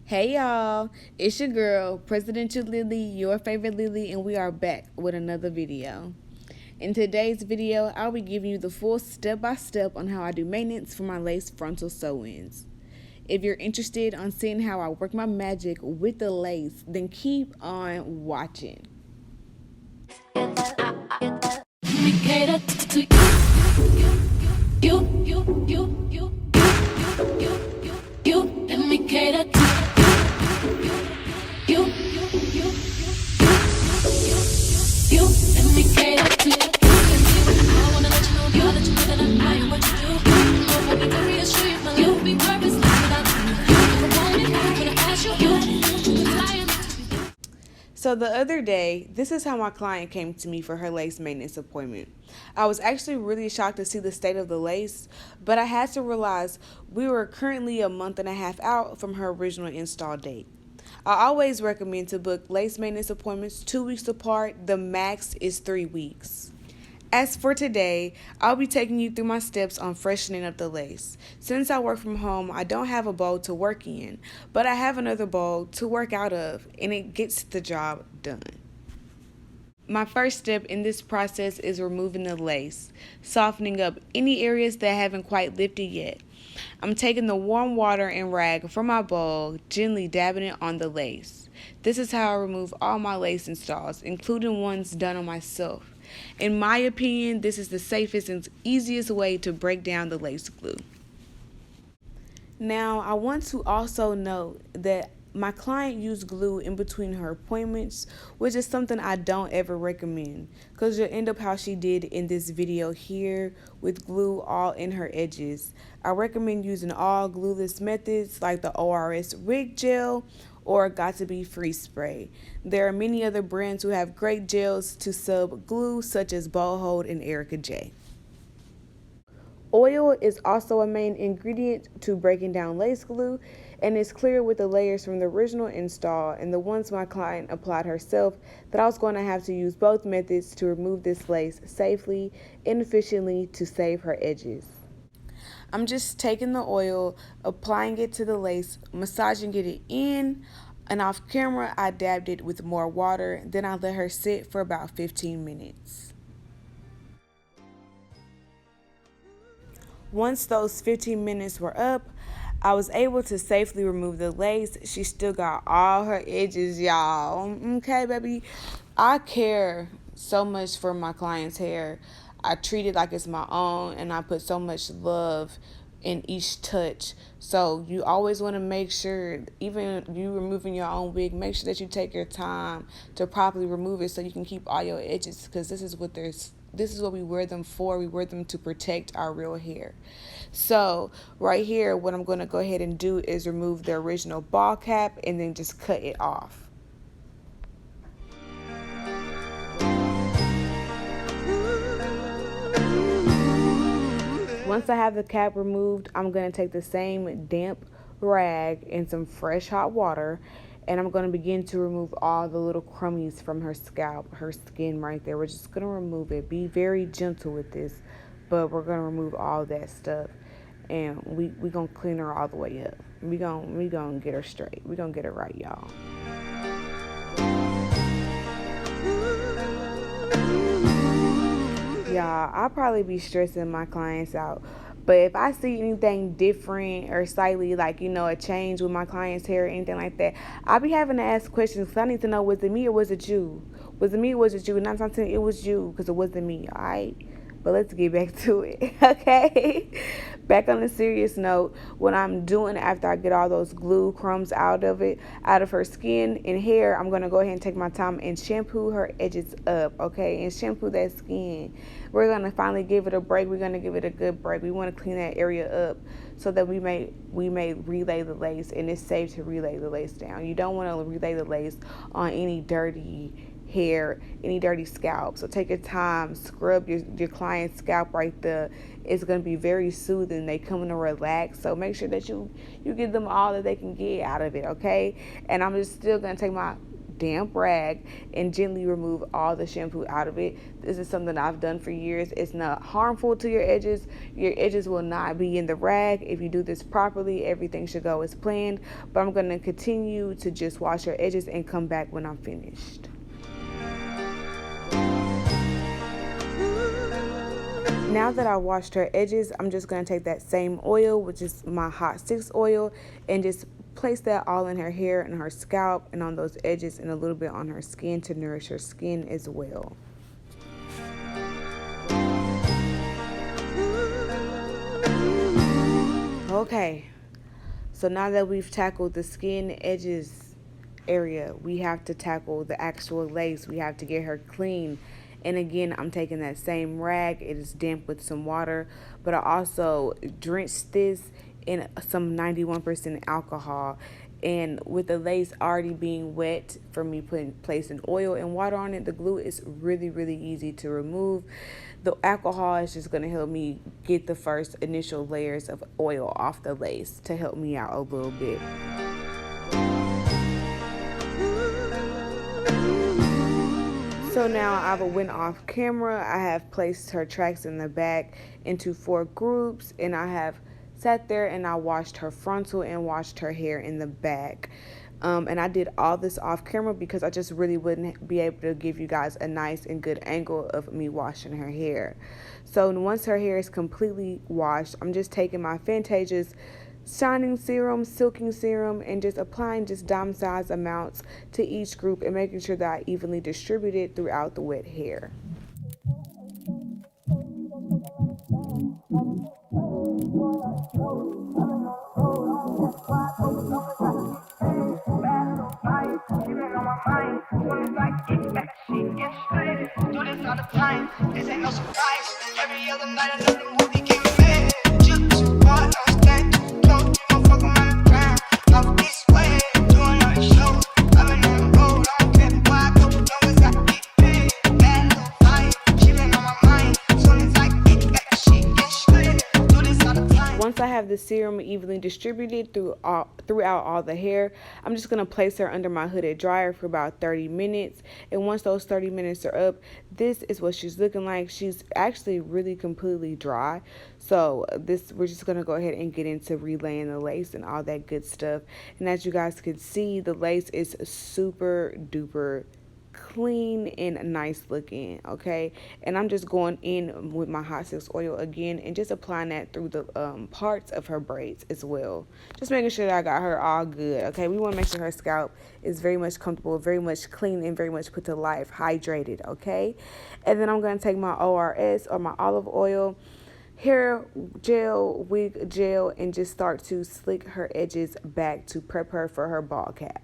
Hey y'all, it's your girl, Presidentiallilly, your favorite Lily, and we are back with another video. In today's video, I'll be giving you the full step-by-step on how I do maintenance for my lace frontal sew-ins. If you're interested on seeing how I work my magic with the lace, then keep on watching. So the other day, this is how my client came to me for her lace maintenance appointment. I was actually really shocked to see the state of the lace, but I had to realize we were currently a month and a half out from her original install date. I always recommend to book lace maintenance appointments 2 weeks apart. The max is 3 weeks. As for today, I'll be taking you through my steps on freshening up the lace. Since I work from home, I don't have a bowl to work in, but I have another bowl to work out of, and it gets the job done. My first step in this process is removing the lace, softening up any areas that haven't quite lifted yet. I'm taking the warm water and rag from my bowl, gently dabbing it on the lace. This is how I remove all my lace installs, including ones done on myself. In my opinion, this is the safest and easiest way to break down the lace glue. Now, I want to also note that my client used glue in between her appointments, which is something I don't ever recommend, because you'll end up how she did in this video here with glue all in her edges. I recommend using all glueless methods like the ORS Rig Gel or Got to Be Free Spray. There are many other brands who have great gels to sub glue, such as Bold and Erica J. Oil is also a main ingredient to breaking down lace glue, and it's clear with the layers from the original install and the ones my client applied herself that I was going to have to use both methods to remove this lace safely and efficiently to save her edges. I'm just taking the oil, applying it to the lace, massaging it in, and off camera I dabbed it with more water. Then I let her sit for about 15 minutes. Once those 15 minutes were up, I was able to safely remove the lace. She still got all her edges, y'all. Okay, baby. I care so much for my client's hair. I treat it like it's my own, and I put so much love in each touch. So you always want to make sure, even you removing your own wig, make sure that you take your time to properly remove it so you can keep all your edges, because this is what we wear them for. We wear them to protect our real hair. So right here, what I'm going to go ahead and do is remove the original ball cap and then just cut it off. Once I have the cap removed, I'm going to take the same damp rag and some fresh hot water, and I'm going to begin to remove all the little crummies from her scalp, her skin right there. We're just going to remove it. Be very gentle with this, but we're going to remove all that stuff, and we going to clean her all the way up. We going to get her straight. We going to get her right, y'all. Y'all, I'll probably be stressing my clients out, but if I see anything different or slightly like, a change with my client's hair or anything like that, I'll be having to ask questions, because I need to know, was it me or was it you? Was it me or was it you? And I'm saying it was you, because it wasn't me, all right? But let's get back to it, okay? Back on a serious note, what I'm doing after I get all those glue crumbs out of her skin and hair, I'm going to go ahead and take my time and shampoo her edges up, okay? And shampoo that skin. We're going to finally give it a break. We're going to give it a good break. We want to clean that area up so that we may relay the lace, and it's safe to relay the lace down. You don't want to relay the lace on any dirty hair, any dirty scalp. So take your time, scrub your client's scalp right there. It's going to be very soothing. They come in to relax, so make sure that you give them all that they can get out of it, okay? And I'm just still going to take my damp rag and gently remove all the shampoo out of it. This is something I've done for years. It's not harmful to your edges. Your edges will not be in the rag. If you do this properly, everything should go as planned. But I'm going to continue to just wash your edges and come back when I'm finished. Now that I washed her edges, I'm just going to take that same oil, which is my hot sticks oil, and just place that all in her hair and her scalp and on those edges and a little bit on her skin to nourish her skin as well. Okay, so now that we've tackled the skin edges area, we have to tackle the actual lace. We have to get her clean. And again, I'm taking that same rag. It is damp with some water, but I also drenched this in some 91% alcohol. And with the lace already being wet for me placing oil and water on it, the glue is really, really easy to remove. The alcohol is just going to help me get the first initial layers of oil off the lace to help me out a little bit. So now I've went off camera. I have placed her tracks in the back into 4 groups, and I have sat there and I washed her frontal and washed her hair in the back. And I did all this off camera because I just really wouldn't be able to give you guys a nice and good angle of me washing her hair. So once her hair is completely washed, I'm just taking my Fantasia's shining serum, silking serum, and just applying just dime size amounts to each group and making sure that I evenly distribute it throughout the wet hair. This ain't no surprise. Every other night another movie came in. Just what I'm standing. Once I have the serum evenly distributed throughout all the hair, I'm just going to place her under my hooded dryer for about 30 minutes. And once those 30 minutes are up, this is what she's looking like. She's actually really completely dry. So we're just going to go ahead and get into relaying the lace and all that good stuff. And as you guys can see, the lace is super duper clean and nice looking, okay? And I'm just going in with my hot sticks oil again and just applying that through the parts of her braids as well, just making sure that I got her all good, okay? We want to make sure her scalp is very much comfortable, very much clean, and very much put to life, hydrated, okay? And then I'm going to take my ORS, or my olive oil, hair gel, wig gel, and just start to slick her edges back to prep her for her ball cap.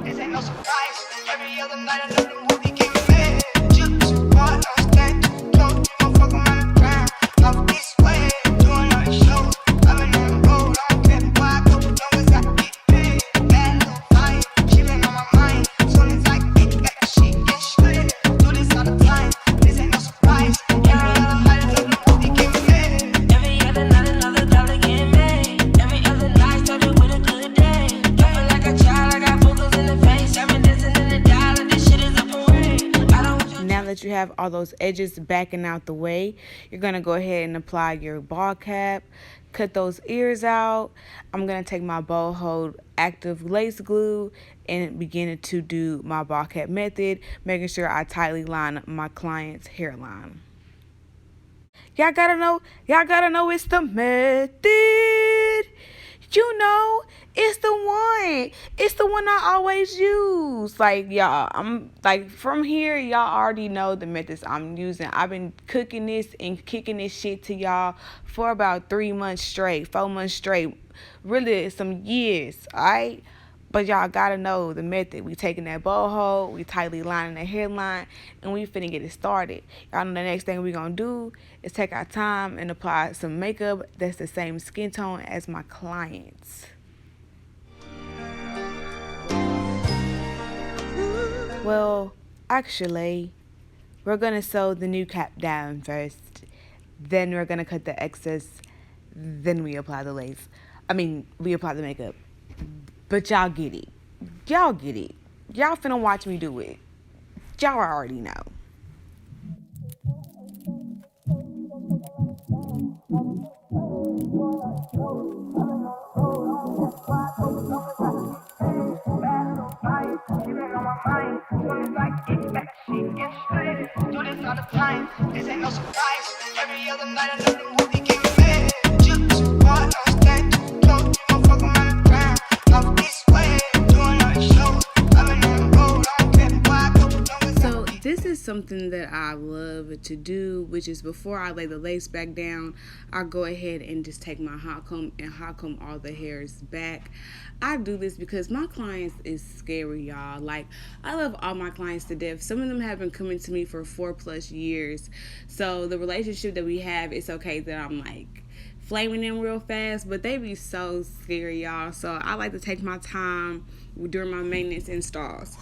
This ain't no surprise. Every other night another movie came in. Just what I'm standing. Don't fuck around the ground. Off this way, doing all the shows. I've been on the road, I don't care why. Long as I get paid. Bad little vibe, she been on my mind. Soon as I get back, she get straight. Do this all the time. This ain't no surprise. Every other night another movie came in. Every other night another dollar getting made. Every other night started with a good day. Don't feel like a child, I got vocals in the face. I'm dancing in the dollar, this shit is a parade. Now that you have all those edges backing out the way, you're going to go ahead and apply your ball cap, cut those ears out. I'm going to take my bow hold active lace glue and begin to do my ball cap method, making sure I tightly line my client's hairline. Y'all gotta know it's the method. You know, it's the one I always use. Like, y'all, I'm like, from here, y'all already know the methods I'm using. I've been cooking this and kicking this shit to y'all for about 3 months straight, 4 months straight, really some years, all right? But y'all gotta know the method. We taking that bow hold, we tightly lining the hairline, and we finna get it started. Y'all know the next thing we gonna do is take our time and apply some makeup that's the same skin tone as my clients. Well, actually, we're gonna sew the new cap down first. Then we're gonna cut the excess. Then we apply the lace. We apply the makeup. But y'all get it. Y'all get it. Y'all finna watch me do it. Y'all already know. This ain't no surprise. Every other night another movie getting made. Just what I'm staying too close. You don't fuck around the ground. Off this way, doing all the shows. I've been on the road, I don't care why I go. So this is something that I love to do, which is before I lay the lace back down, I go ahead and just take my hot comb and hot comb all the hairs back. I do this because my clients is scary, y'all. Like, I love all my clients to death. Some of them have been coming to me for 4+ years. So the relationship that we have, it's okay that I'm like flaming them real fast, but they be so scary, y'all. So I like to take my time during my maintenance installs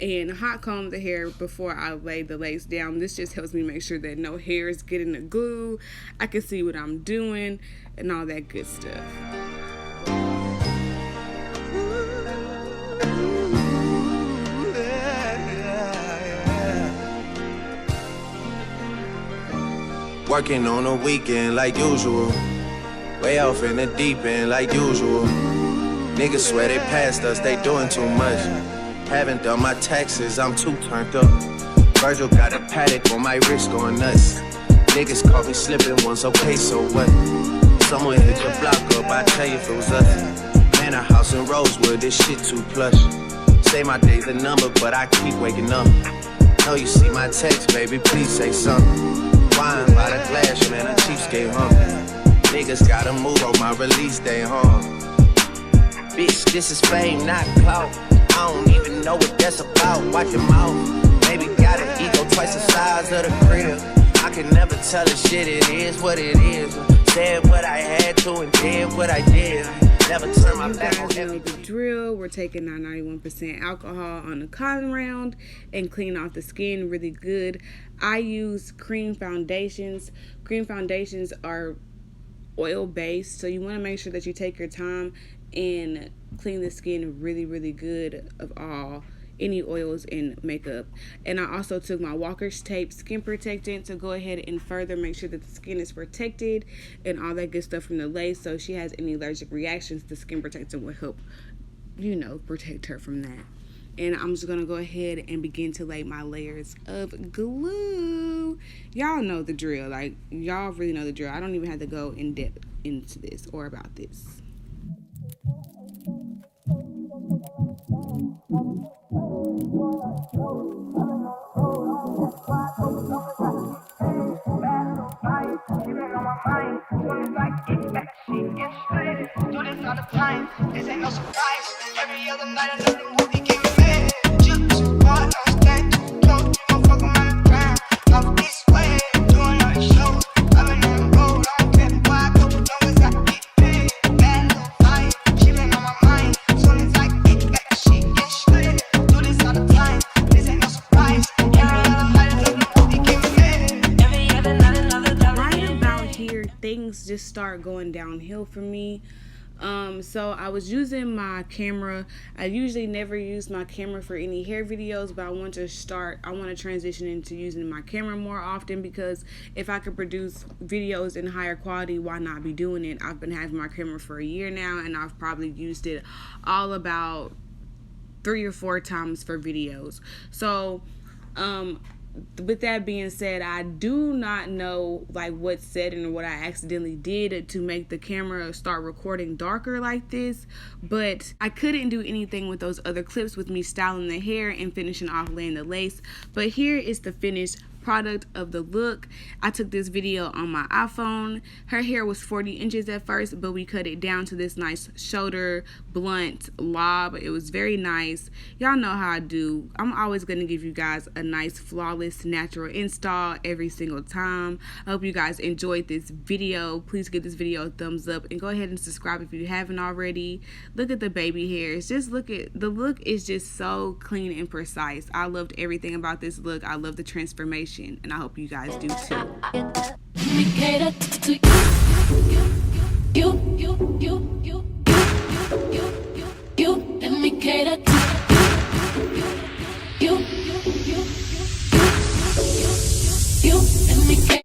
and hot comb the hair before I lay the lace down. This just helps me make sure that no hairs get in the glue. I can see what I'm doing and all that good stuff. Working on a weekend like usual. Way off in the deep end like usual. Niggas swear they passed us, they doing too much. Haven't done my taxes, I'm too turned up. Virgil got a paddock on my wrist going nuts. Niggas caught me slipping once, okay, so what? Someone hit your block up, I tell you if it was us. Man, a house in Rosewood, this shit too plush. Say my day's a number, but I keep waking up. Know you see my text, baby, please say something. Wine by the glass, man, a cheapskate, huh? Niggas gotta move on my release day, huh? Bitch, this is fame, not clout. I don't even know what that's about. Watch your mouth. Maybe got an ego twice the size of the crib. I can never tell a shit, it is what it is. Said what I had to and did what I did. Never turn my back on everything. You guys know the drill. We're taking our 91% alcohol on the cotton round and clean off the skin really good. I use cream foundations. Cream foundations are oil based, so you want to make sure that you take your time and clean the skin really, really good of any oils and makeup. And I also took my Walker's Tape Skin Protectant to go ahead and further make sure that the skin is protected and all that good stuff from the lace. So if she has any allergic reactions, the Skin Protectant will help, protect her from that. And I'm just gonna go ahead and begin to lay my layers of glue. Y'all know the drill. Like, y'all really know the drill. I don't even have to go in depth into this or about this. This ain't no surprise. Every other night another movie getting made. Just what I'm staying too close. You don't fuck around the ground. Off this way, doing all the shows. I've been on the road, I don't care why I go. Long as I get paid. Bad little vibe, she been on my mind. Soon as I get back, she get straight. Do this all the time. This ain't no surprise. Every other night another movie getting made. Every other night another dollar. Right about here, things just start going downhill for me. So I was using my camera. I usually never use my camera for any hair videos, but I want to transition into using my camera more often, because if I could produce videos in higher quality, why not be doing it? I've been having my camera for a year now, and I've probably used it all about 3 or 4 times for videos. So, with that being said, I do not know what's said and what I accidentally did to make the camera start recording darker like this, but I couldn't do anything with those other clips with me styling the hair and finishing off laying the lace. But here is the finished product of the look. I took this video on my iPhone. Her hair was 40 inches at first, but we cut it down to this nice shoulder blunt lob. It was very nice. Y'all know how I do. I'm always going to give you guys a nice flawless natural install every single time. I hope you guys enjoyed this video. Please give this video a thumbs up and go ahead and subscribe if you haven't already. Look at the baby hairs. Just look at the look. Is just so clean and precise. I loved everything about this look. I love the transformation, and I hope you guys do too.